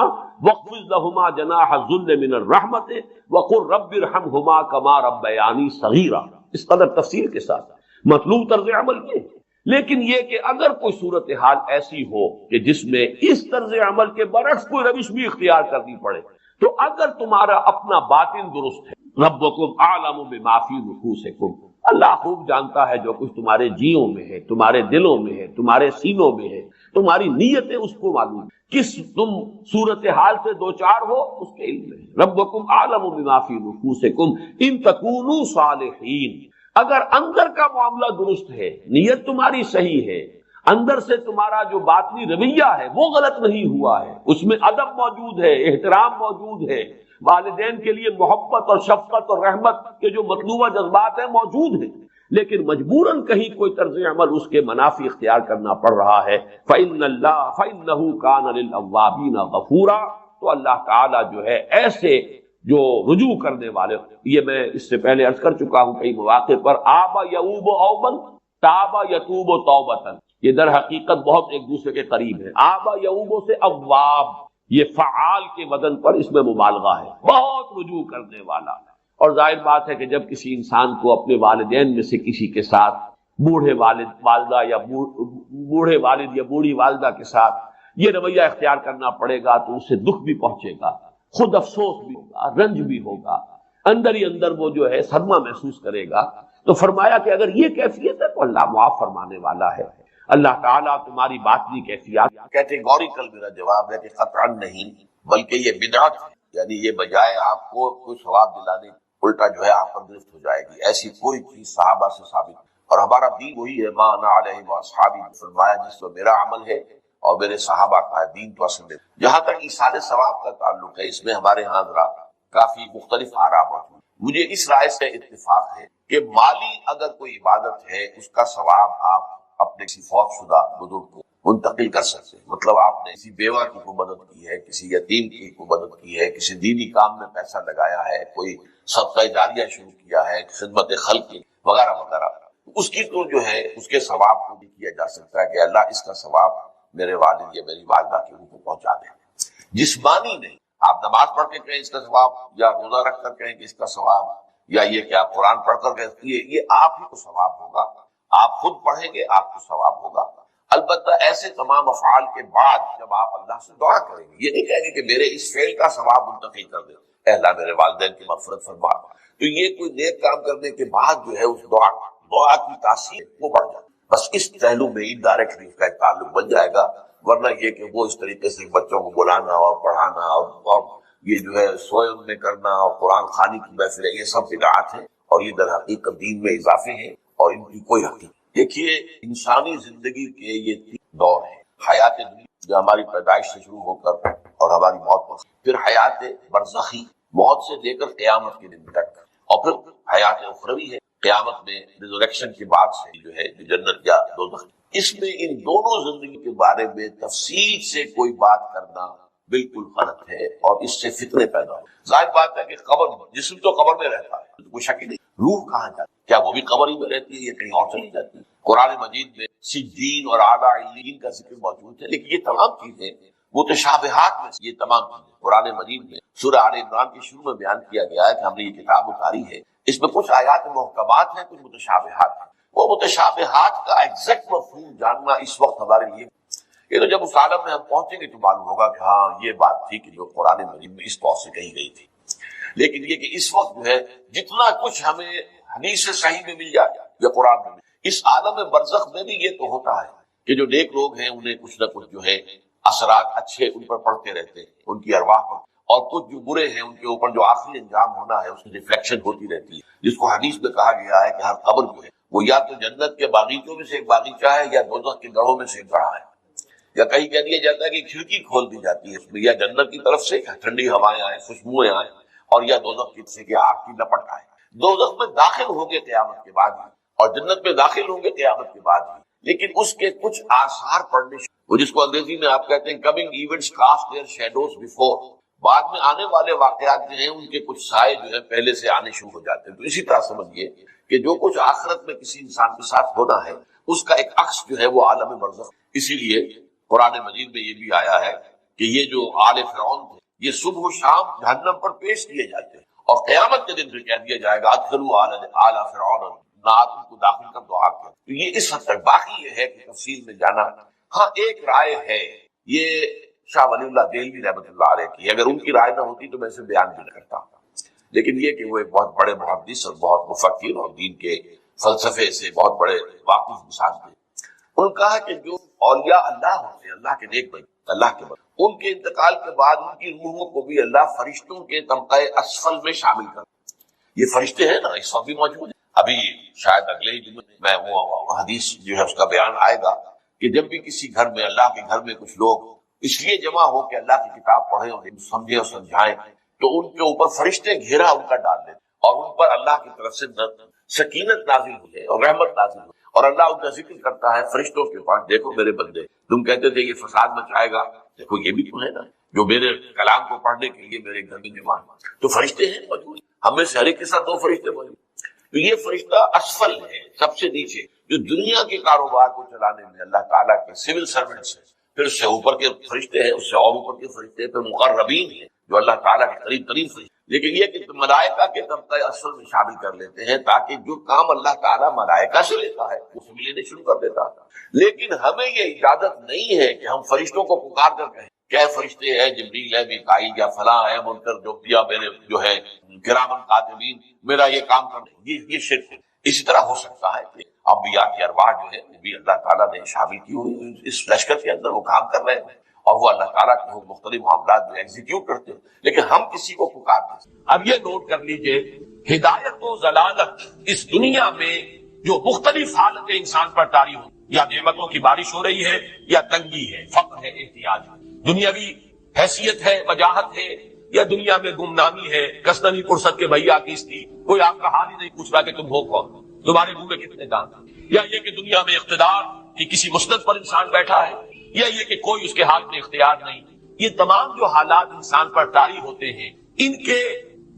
واخفض لهما جناح الذل من الرحمة وقل رب ارحمهما كما ربياني صغيرا، اس قدر تفصیل کے ساتھ مطلوب طرز عمل یہ، لیکن یہ کہ اگر کوئی صورتحال ایسی ہو کہ جس میں اس طرز عمل کے برعکس کوئی روش بھی اختیار کرنی پڑے، تو اگر تمہارا اپنا باطن درست ہے، ربکم اعلم بما فی نفوسکم، اللہ خوب جانتا ہے جو کچھ تمہارے جیوں میں ہے، تمہارے دلوں میں ہے، تمہارے سینوں میں ہے، تمہاری نیتیں اس کو معلوم ہے، کس تم صورتحال سے دوچار ہو اس کے علم ہے۔ ربکم اعلم بما فی نفوسکم ان تکونوا صالحین، اگر اندر کا معاملہ درست ہے، نیت تمہاری صحیح ہے، اندر سے تمہارا جو باطنی رویہ ہے وہ غلط نہیں ہوا ہے، اس میں ادب موجود ہے، احترام موجود ہے، والدین کے لیے محبت اور شفقت اور رحمت کے جو مطلوبہ جذبات ہیں موجود ہیں، لیکن مجبوراً کہیں کوئی طرز عمل اس کے منافی اختیار کرنا پڑ رہا ہے۔ فَإِنَّهُ كَانَ لِلْأَوَّابِينَ غَفُورًا، تو اللہ تعالیٰ جو ہے ایسے جو رجوع کرنے والے، یہ میں اس سے پہلے عرض کر چکا ہوں کئی مواقع پر، آبا یعوب اوبن تابا یتوب توبتن، یہ در حقیقت بہت ایک دوسرے کے قریب ہے۔ آبا یعوب سے اواب، یہ فعال کے وزن پر اس میں مبالغہ ہے، بہت رجوع کرنے والا۔ اور ظاہر بات ہے کہ جب کسی انسان کو اپنے والدین میں سے کسی کے ساتھ، بوڑھے والدہ یا بوڑھے والد یا بوڑھی والدہ کے ساتھ یہ رویہ اختیار کرنا پڑے گا تو اس سے دکھ بھی پہنچے گا، خود افسوس بھی ہوگا، رنج بھی ہوگا، اندر ہی اندر وہ جو ہے صدمہ محسوس کرے گا۔ تو فرمایا کہ اگر یہ کیفیت ہے تو اللہ معاف فرمانے والا ہے۔ اللہ تعالیٰ تمہاری باطنی کیفیات، کیٹیگوریکل میرا جواب ہے کہ قطعاً نہیں، بلکہ یہ بدعت ہے، یعنی یہ بجائے آپ کو کوئی ثواب دلانے الٹا جو ہے آپ پر گرفت ہو جائے گی، ایسی کوئی چیز صحابہ سے ثابت نہیں۔ اور ہمارا دین وہی ہے، ما انا علیہ واصحابی، فرمایا جس میں میرا عمل ہے اور میرے صحابہ کا ہے، دین تو اصل ہے۔ جہاں تک ایصال ثواب کا تعلق ہے، اس میں ہمارے ہاں ذرا کافی مختلف آراء موجود ہیں۔ مجھے اس رائے سے اتفاق ہے کہ مالی اگر کوئی عبادت ہے اس کا ثواب آپ اپنے کسی فوت شدہ بزرگ کو منتقل کر سکتے ہیں، مطلب آپ نے کسی بیوہ کی کو مدد کی ہے، کسی یتیم کی کو مدد کی ہے، کسی دینی کام میں پیسہ لگایا ہے، کوئی صدقہ جاریہ شروع کیا ہے، خدمت خلق کی وغیرہ وغیرہ، اس کی تو جو ہے اس کے ثواب کو بھی کیا جا سکتا ہے کہ اللہ اس کا ثواب میرے والد یا میری والدہ کے روح کو پہنچا دیں۔ جسمانی نہیں، آپ نماز پڑھ کے کہیں اس کا ثواب، یا روزہ رکھ کر کہیں کہ اس کا ثواب، یا یہ کہ آپ قرآن پڑھ کر کہیں یہ آپ ہی کو ثواب ہوگا، آپ خود پڑھیں گے آپ کو ثواب ہوگا۔ البتہ ایسے تمام افعال کے بعد جب آپ اللہ سے دعا کریں گے، یہ نہیں کہیں گے کہ میرے اس فعل کا ثواب منتقل کر دیں، اے اللہ میرے والدین کی مغفرت فرما، تو یہ کوئی نیک کام کرنے کے بعد جو ہے اس دعا کی تاثیر وہ بڑھ جائے، بس اس پہلو میں انڈائریکٹلی اس کا ایک تعلق بن جائے گا۔ ورنہ یہ کہ وہ اس طریقے سے بچوں کو بلانا اور پڑھانا اور یہ جو ہے سوئے ان میں کرنا اور قرآن خوانی کی محفل ہے، یہ سب بدعات ہیں اور یہ در حقیقت دین میں اضافے ہیں اور ان کی کوئی حقیقت۔ دیکھیے انسانی زندگی کے یہ تین دور ہیں، حیات دنیا جو ہماری پیدائش سے شروع ہو کر اور ہماری موت پر، پھر حیات برزخی موت سے لے کر قیامت کے دن تک، اور پھر حیات اخروی ہے قیامت میں ریزریکشن کے بعد سے جو ہے جنت یا دوزخ۔ اس میں ان دونوں زندگی کے بارے میں تفصیل سے کوئی بات کرنا بالکل غلط ہے اور اس سے فتنے پیدا ہو۔ ظاہر بات ہے کہ قبر، جسم تو قبر میں رہتا ہے، کوئی شک نہیں، روح کہاں جاتی ہے؟ کیا وہ بھی قبر ہی میں رہتی ہے یا کہیں اور چلی جاتی ہے؟ قرآن مجید میں سجین اور اعلیٰ علیین کا ذکر موجود ہے، لیکن یہ تمام چیزیں متشابہات میں یہ تمام چیزیں قرآن مجید میں سورہ آل عمران کے شروع میں بیان کیا گیا ہے کہ ہم نے یہ کتاب اتاری ہے، اس میں کچھ آیات محکمات ہیں، کچھ متشابہات ہیں۔ وہ متشابہات کا ایگزیکٹ مفہوم جاننا اس وقت ہمارے لیے، یہ تو جب اس عالم میں ہم پہنچیں گے تو معلوم ہوگا کہ ہاں یہ بات تھی کہ جو قرآن مجید میں اس طور سے کہی گئی تھی۔ لیکن یہ کہ اس وقت جو ہے جتنا کچھ ہمیں حدیث صحیح میں مل جائے یا قرآن میں، اس عالم برزخ میں بھی یہ تو ہوتا ہے کہ جو نیک لوگ ہیں انہیں کچھ نہ کچھ جو ہے اثرات اچھے ان پر پڑتے رہتے ہیں، ان کی ارواح پر، اور کچھ جو برے ہیں ان کے اوپر جو آخری انجام ہونا ہے اس کی ریفلیکشن ہوتی رہتی ہے، جس کو حدیث میں کہا گیا ہے کہ ہر قبر جو ہے وہ یا تو جنت کے باغیچوں میں سے ایک باغیچہ ہے یا دوزخ کے گڑھوں میں سے ایک گڑھا ہے، یا کہیں کہہ دیا جاتا ہے کہ کھڑکی کھول دی جاتی ہے اس میں، یا جنت کی طرف سے ٹھنڈی ہوائیں آئیں، خوشبوئیں آئیں، اور یا دوزخ کی طرف سے کہ آگ کی لپٹ آئے۔ دوزخ میں داخل ہوں گے قیامت کے بعد ہی اور جنت میں داخل ہوں گے قیامت کے بعد ہی، لیکن اس کے کچھ آثار پڑنے وہ جس کو انگریزی میں آپ کہتے ہیں coming events cast their shadows before, بعد میں آنے والے واقعات جو ہیں ان کے کچھ سائے جو ہے پہلے سے آنے شروع ہو جاتے ہیں۔ تو اسی طرح سمجھیے کہ جو کچھ آخرت میں کسی انسان کے ساتھ ہونا ہے اس کا ایک عکس جو ہے وہ عالم برزخ۔ اسی لیے قرآن مجید میں یہ بھی آیا ہے کہ یہ جو آل فرعون تھے یہ صبح و شام جہنم پر پیش کیے جاتے ہیں، اور قیامت کے دن پھر کہہ دیا جائے گا ادخلوا آل فرعون، نات ان کو داخل کر دعا کر۔ تو یہ اس حد تک، باقی یہ ہے کہ تفصیل میں جانا۔ ہاں ایک رائے ہے، یہ شاہ ولی اللہ دہلوی رحمۃ اللہ علیہ کی، اگر ان کی رائے نہ ہوتی تو میں اسے بیان بھی نہ کرتا، لیکن یہ کہ وہ ایک بہت بڑے محدث اور بہت مفکر اور دین کے فلسفے سے بہت بڑے واقف انسان تھے۔ انہوں نے کہا کہ جو اولیاء اللہ ہوتے ہیں، اللہ کے نیک بندے، اللہ کے بندے، ان کے انتقال کے بعد ان کی روحوں کو بھی اللہ فرشتوں کے طبقہ اسفل میں شامل کر، یہ فرشتے ہیں نا اس وقت بھی موجود ہیں، ابھی شاید اگلے ہی دن میں وہ حدیث جو ہے اس کا بیان آئے گا کہ جب بھی کسی گھر میں، اللہ کے گھر میں کچھ لوگ اس لیے جمع ہو کہ اللہ کی کتاب پڑھیں اور سمجھیں اور سمجھائیں، تو ان کے اوپر فرشتے گھیرا ان کا ڈال دیتے اور ان پر اللہ کی طرف سے سکینت نازل ہوئی اور رحمت نازل ہوئی، اور اللہ ان کا ذکر کرتا ہے فرشتوں کے پاس، دیکھو میرے بندے، تم کہتے تھے یہ فساد مچائے گا، دیکھو یہ بھی تو ہے نا جو میرے کلام کو پڑھنے کے لیے میرے گھر میں جمع ہے، تو فرشتے ہیں موجود، ہم میں سے ہر ایک کے ساتھ 2 فرشتے موجود، تو یہ فرشتہ اسفل ہے، سب سے نیچے، جو دنیا کے کاروبار کو چلانے میں اللہ تعالیٰ کے سول سرونٹس ہیں، پھر اس سے اوپر کے فرشتے ہیں، اس سے اور اوپر کے فرشتے ہیں، پھر مقربین ہیں جو اللہ تعالیٰ کے قریب ترین فرشتے، لیکن یہ کہ ملائکہ کے طبقہ اسفل میں شامل کر لیتے ہیں تاکہ جو کام اللہ تعالیٰ ملائکہ سے لیتا ہے وہ سے لینے شروع کر دیتا ہے، لیکن ہمیں یہ اجازت نہیں ہے کہ ہم فرشتوں کو پکار کر کہیں کیا فرشتے ہیں، جبریل ہے، میکائیل یا فلاں ہے، منکر جو دیا میرے جو ہے کرامن کاتبین میرا یہ کام کرنے، یہ شرک ہے۔ اسی طرح ہو سکتا ہے کہ انبیاء کی ارواح جو ہے وہ بھی اللہ تعالیٰ نے شامل کی ہوئی اس لشکر کے اندر، وہ کام کر رہے ہیں اور وہ اللہ تعالیٰ کے مختلف معاملات جو ایگزیکیوٹ کرتے ہیں، لیکن ہم کسی کو پکار نہیں سکتے۔ اب یہ نوٹ کر لیجئے، ہدایت و ضلالت اس دنیا میں جو مختلف حالتیں انسان پر طاری ہوں، یا نعمتوں کی بارش ہو رہی ہے، یا تنگی ہے، فقر ہے، احتیاج ہے، دنیاوی حیثیت ہے، وجاہت ہے، یا دنیا میں گمنامی ہے، کسنوی فرصت کے بھیا کیستی، کوئی آپ کا حال ہی نہیں پوچھ رہا کہ تم ہو کون، تمہارے منہ میں کتنے دانت، یا یہ کہ دنیا میں اقتدار کی کسی مسند پر انسان بیٹھا ہے، یا یہ کہ کوئی اس کے ہاتھ میں اختیار نہیں، یہ تمام جو حالات انسان پر طاری ہوتے ہیں، ان کے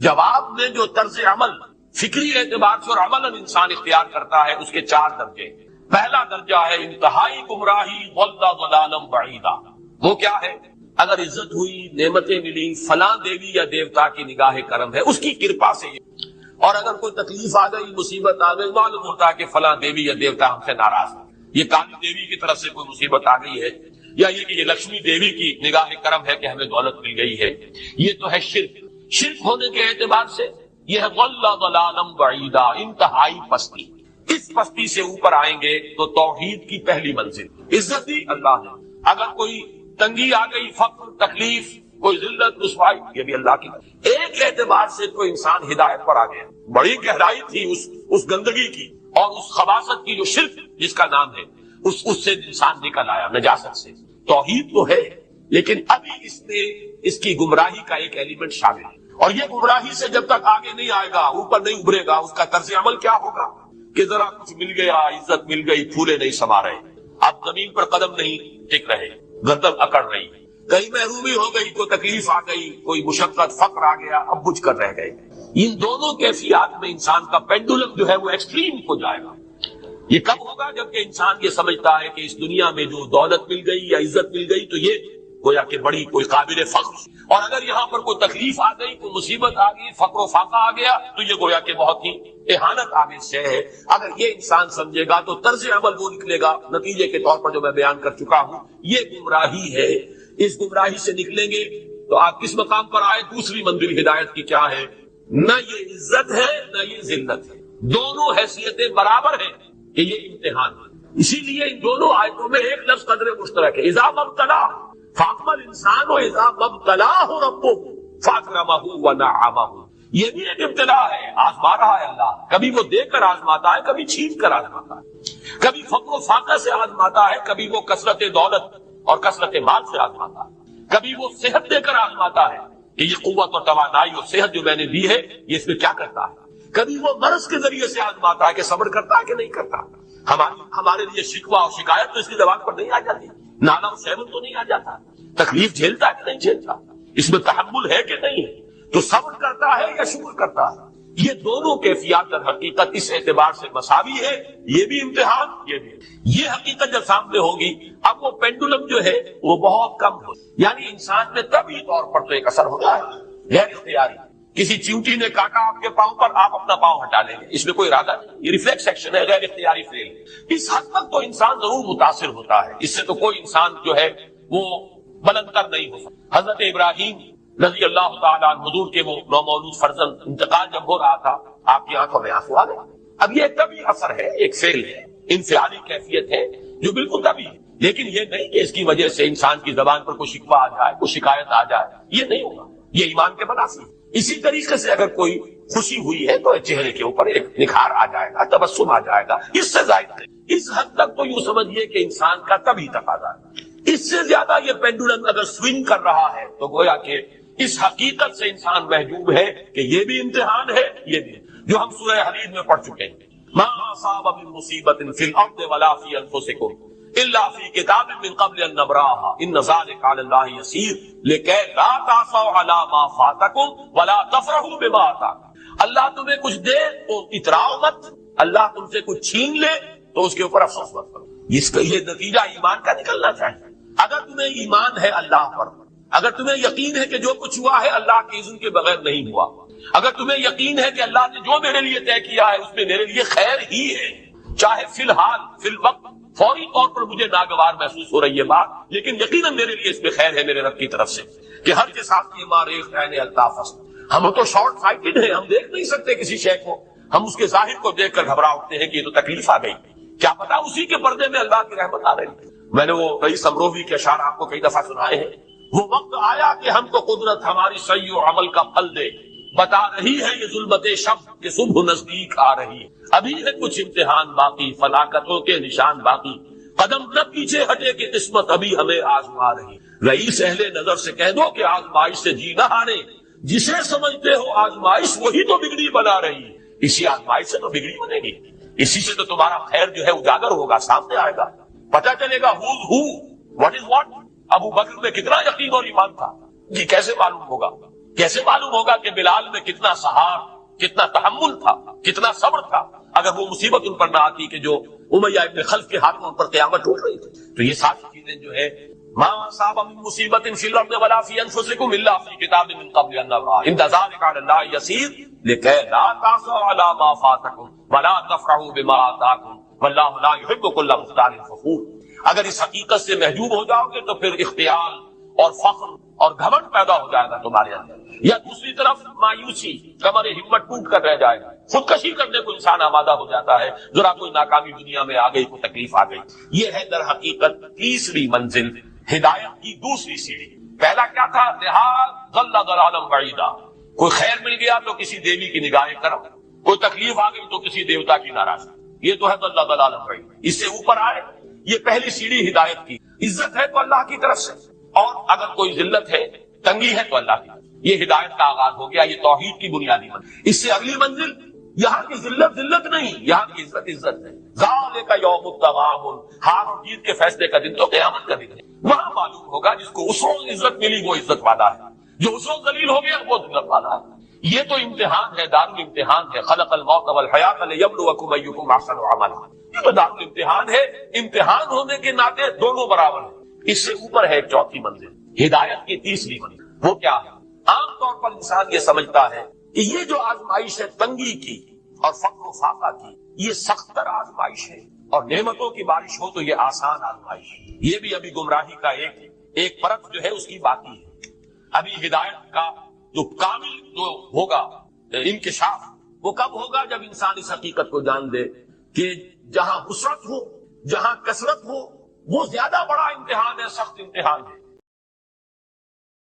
جواب میں جو طرز عمل فکری اعتبار سے اور عملاً انسان اختیار کرتا ہے، اس کے 4 درجے۔ پہلا درجہ ہے انتہائی گمراہی، ضل ضلالا بعیدا۔ وہ کیا ہے؟ اگر عزت ہوئی، نعمتیں ملی، فلاں دیوی یا دیوتا کی نگاہ کرم ہے، اس کی کرپا سے، اور اگر کوئی تکلیف آ گئی، مصیبت آ گئی، معلوم ہوتا ہے کہ فلاں دیوی یا دیوتا ہم سے ناراض ہے، یہ کالی دیوی کی طرف سے کوئی مصیبت آ گئی ہے، یا یہ کہ یہ لکشمی دیوی کی نگاہ کرم ہے کہ ہمیں دولت مل گئی ہے۔ یہ تو ہے شرک۔ شرک ہونے کے اعتبار سے یہ ہے ضل ضلالا بعیدا، انتہائی پستی۔ اس پستی سے اوپر آئیں گے تو توحید کی پہلی منزل، عزت دی اللہ نے، اگر کوئی تنگی آ گئی، فقر، تکلیف، کوئی ذلت، رسوائی، یہ بھی اللہ کی۔ ایک اعتبار سے تو انسان ہدایت پر آ گیا، بڑی گہرائی تھی اس گندگی کی اور اس خباثت کی جو شرک جس کا نام ہے، اس سے انسان نکل آیا، نجاست سے۔ توحید تو ہے لیکن ابھی اس میں اس کی گمراہی کا ایک ایلیمنٹ شامل ہے، اور یہ گمراہی سے جب تک آگے نہیں آئے گا، اوپر نہیں ابھرے گا، اس کا طرز عمل کیا ہوگا کہ ذرا کچھ مل گیا، عزت مل گئی، پھولے نہیں سما رہے، اب زمین پر قدم نہیں ٹک رہے، گردن اکڑ رہی، کہیں محرومی ہو گئی، کوئی تکلیف آ گئی، کوئی مشقت، فقر آ گیا، اب بجھ کر رہ گئے۔ ان دونوں کیفیات میں انسان کا پینڈولم جو ہے وہ ایکسٹریم کو جائے گا۔ یہ کب ہوگا؟ جبکہ انسان یہ سمجھتا ہے کہ اس دنیا میں جو دولت مل گئی یا عزت مل گئی تو یہ گویا کہ بڑی کوئی قابل فخر، اور اگر یہاں پر کوئی تکلیف آ گئی، کوئی مصیبت آ گئی، فقر و فاقہ آ گیا تو یہ گویا کہ بہت ہی اہانت آمیز شے ہے۔ اگر یہ انسان سمجھے گا تو طرز عمل وہ نکلے گا نتیجے کے طور پر جو میں بیان کر چکا ہوں، یہ گمراہی ہے۔ اس گمراہی سے نکلیں گے تو آپ کس مقام پر آئے؟ دوسری منزل ہدایت کی کیا ہے؟ نہ یہ عزت ہے نہ یہ ذلت ہے، دونوں حیثیتیں برابر ہیں کہ یہ امتحان ہے۔ اسی لیے ان دونوں آیتوں میں ایک لفظ قدر مشترک ہے، اذا مبتلا فاما الانسان اذا مبتلاه ربه فاکرمه ونعمه۔ یہ بھی ایک ابتلا ہے، آزما رہا ہے اللہ، کبھی وہ دے کر آزماتا ہے، کبھی چھین کر آزماتا ہے، کبھی فقر و فاقہ سے آزماتا ہے، کبھی وہ کثرت دولت اور کثرت مال سے آزماتا ہے، کبھی وہ صحت دے کر آزماتا ہے کہ یہ قوت اور توانائی اور صحت جو میں نے دی ہے یہ اس میں کیا کرتا ہے، کبھی وہ مرض کے ذریعے سے آزماتا ہے کہ صبر کرتا ہے کہ نہیں کرتا۔ ہمارے لیے شکوہ اور شکایت تو اس کی زبان پر نہیں آ جاتی، نالا و شیون تو نہیں آ جاتا، تکلیف جھیلتا ہے کہ نہیں جھیلتا، اس میں تحمل ہے کہ نہیں ہے، تو صبر کرتا ہے یا شکر کرتا ہے۔ یہ دونوں کیفیات در حقیقت اس اعتبار سے مساوی ہے، یہ بھی امتحان، یہ حقیقت جب سامنے ہوگی اب وہ پینڈولم جو ہے وہ بہت کم ہو، یعنی انسان میں طبعی طور پر تو ایک اثر ہوتا ہے غیر اختیاری، کسی چیونٹی نے کاٹا آپ کے پاؤں پر، آپ اپنا پاؤں ہٹا لیں گے، اس میں کوئی ارادہ نہیں، یہ ریفلیکس ایکشن ہے، غیر اختیاری فعل۔ اس حد تک تو انسان ضرور متاثر ہوتا ہے، اس سے تو کوئی انسان جو ہے وہ بلند تر نہیں ہو سکتا۔ حضرت ابراہیم رضی اللہ تعالیٰ عنہ حضور کے وہ نومولود فرزند انتقال جب ہو رہا تھا، آپ کی آنکھوں میں آنسو آ گئے۔ اب یہ طبعی اثر ہے، ایک فعل ہے، انفعالی کیفیت ہے جو بالکل طبعی ہے، لیکن یہ نہیں کہ اس کی وجہ سے انسان کی زبان پر کوئی شکوہ آ جائے، کوئی شکایت آ جائے، یہ نہیں ہوگا۔ یہ ایمان کے منافی ہے۔ اسی طریقے سے اگر کوئی خوشی ہوئی ہے تو چہرے کے اوپر ایک نکھار آ جائے گا، تبسم آ جائے گا، اس سے زائد نہیں۔ اس حد تک تو یوں سمجھیے کہ انسان کا طبعی تقاضا ہے۔ اس سے زیادہ یہ پینڈولم اگر سوئنگ کر رہا ہے تو گویا کہ اس حقیقت سے انسان محجوب ہے کہ یہ بھی امتحان ہے، یہ بھی، جو ہم سورہ حدید میں پڑھ چکے ہیں، ما اصاب من مصیبت فی الارض ولا فی انفسکم الا فی کتاب من قبل ان نبراها ان ذلک علی اللہ یسیر لکی لا تعصوا علی ما فاتکم ولا تفرحوا بما آتاکم۔ اللہ تمہیں کچھ دے تو اتراؤ مت، اللہ تم سے کچھ چھین لے تو اس کے اوپر افسوس مت کرو۔ اس کا یہ نتیجہ ایمان کا نکلنا چاہیے۔ اگر تمہیں ایمان ہے اللہ پر، اگر تمہیں یقین ہے کہ جو کچھ ہوا ہے اللہ کے اذن کے بغیر نہیں ہوا، اگر تمہیں یقین ہے کہ اللہ نے جو میرے لیے طے کیا ہے اس میں میرے لیے خیر ہی ہے، چاہے فی الحال فی الوقت فوری طور پر مجھے ناگوار محسوس ہو رہی ہے بات، لیکن یقیناً میرے لیے اس میں خیر ہے میرے رب کی طرف سے، کہ ہر کے ساتھ یہ ماریخ عین الطاف است۔ ہم تو شارٹ سائٹڈ ہیں، ہم دیکھ نہیں سکتے کسی شے کو، ہم اس کے ظاہر کو دیکھ کر گھبرا اٹھتے ہیں کہ یہ تو تکلیف آ گئی، کیا پتا اسی کے پردے میں اللہ کی رحمت آ رہی ہے۔ میں نے وہ رئیس امروہی کے اشعار آپ کو کئی دفعہ سنائے ہیں، وہ وقت آیا کہ ہم کو قدرت ہماری سعی و عمل کا پھل دے، بتا رہی ہے یہ ظلمت شب کہ صبح نزدیک آ رہی ہے، ابھی ہے کچھ امتحان باقی، فلاکتوں کے نشان باقی، قدم نہ پیچھے ہٹے کہ قسمت ابھی ہمیں آزما رہی۔ رئیس اہل نظر سے کہہ دو کہ آزمائش سے جی نہ ہارے، جسے سمجھتے ہو آزمائش وہی تو بگڑی بنا رہی ہے، اسی آزمائش سے تو بگڑی بنے گی، اسی سے تو تمہارا خیر جو ہے اجاگر ہوگا، سامنے آئے گا، پتہ چلے گا who's who, what is what۔ ابو بکر میں کتنا یقین اور ایمان تھا، یہ کیسے معلوم ہوگا؟ کیسے معلوم ہوگا کہ بلال میں کتنا سہار، کتنا تحمل تھا، کتنا صبر تھا، اگر وہ مصیبت ان پر نہ آتی کہ جو امیہ ابن خلف کے ہاتھ میں ان پر قیامت ٹوٹ رہی تھی۔ تو یہ ساری چیزیں جو ہے، ما اصاب من مصیبت فی الارض ولا فی انفسکم الا فی کتاب من قبل ان نبرأها ان ذلک علی اللہ یسیر لکی لا تعصوا علی ما فاتکم ولا تفرحوا بما آتاکم واللہ لا یحب کل مختال فخور۔ اگر اس حقیقت سے محجوب ہو جاؤ گے تو پھر اختیال اور فخر اور گھمنڈ پیدا ہو جائے گا تمہارے اندر، یا دوسری طرف مایوسی، کمر ہمت ٹوٹ کر رہ جائے گا، خودکشی کرنے کو انسان آمادہ ہو جاتا ہے، ذرا کوئی ناکامی دنیا میں آ گئی، کوئی تکلیف آ گئی۔ یہ ہے در حقیقت تیسری منزل، ہدایت کی دوسری سیڑھی۔ پہلا کیا تھا؟ لحاظ ضل ضلالا بعیدا، کوئی خیر مل گیا تو کسی دیوی کی نگاہ کرم، کوئی تکلیف آ گئی تو کسی دیوتا کی ناراضگی، یہ تو ہے ضل ضلالا بعیدا۔ اس سے اوپر آئے، یہ پہلی سیڑھی ہدایت کی، عزت ہے تو اللہ کی طرف سے، اور اگر کوئی ذلت ہے، تنگی ہے تو اللہ کی طرف سے، یہ ہدایت کا آغاز ہو گیا، یہ توحید کی بنیادی منزل۔ اس سے اگلی منزل، یہاں کی ذلت نہیں، یہاں کی عزت ہے۔ ذالک یوم التغابن، ہار اور جیت کے فیصلے کا دن تو قیامت کا دن ہے، وہاں معلوم ہوگا جس کو اس وقت عزت ملی وہ عزت والا ہے، جو اس وقت ذلیل ہو گیا وہ ذلت والا ہے۔ یہ تو امتحان ہے، دارالامتحان ہے، خلق الموت والحیات لیبلوکم ایکم احسن عملا، یہ تو دارالامتحان ہے، امتحان ہونے کے ناطے دونوں برابر ہیں۔ اس سے اوپر ہے ایک چوتھی منزل، ہدایت کی تیسری منزل، وہ کیا ہے؟ عام طور پر انسان یہ سمجھتا ہے کہ یہ جو آزمائش ہے تنگی کی اور فقر و فاقہ کی، یہ سخت تر آزمائش ہے، اور نعمتوں کی بارش ہو تو یہ آسان آزمائش ہے۔ یہ بھی ابھی گمراہی کا ایک پرت جو ہے اس کی باقی ہے۔ ابھی ہدایت کا جو کامل جو ہوگا انکشاف، وہ کب ہوگا؟ جب انسان اس حقیقت کو جان دے کہ جہاں حسرت ہو، جہاں کثرت ہو، وہ زیادہ بڑا امتحان ہے، سخت امتحان ہے،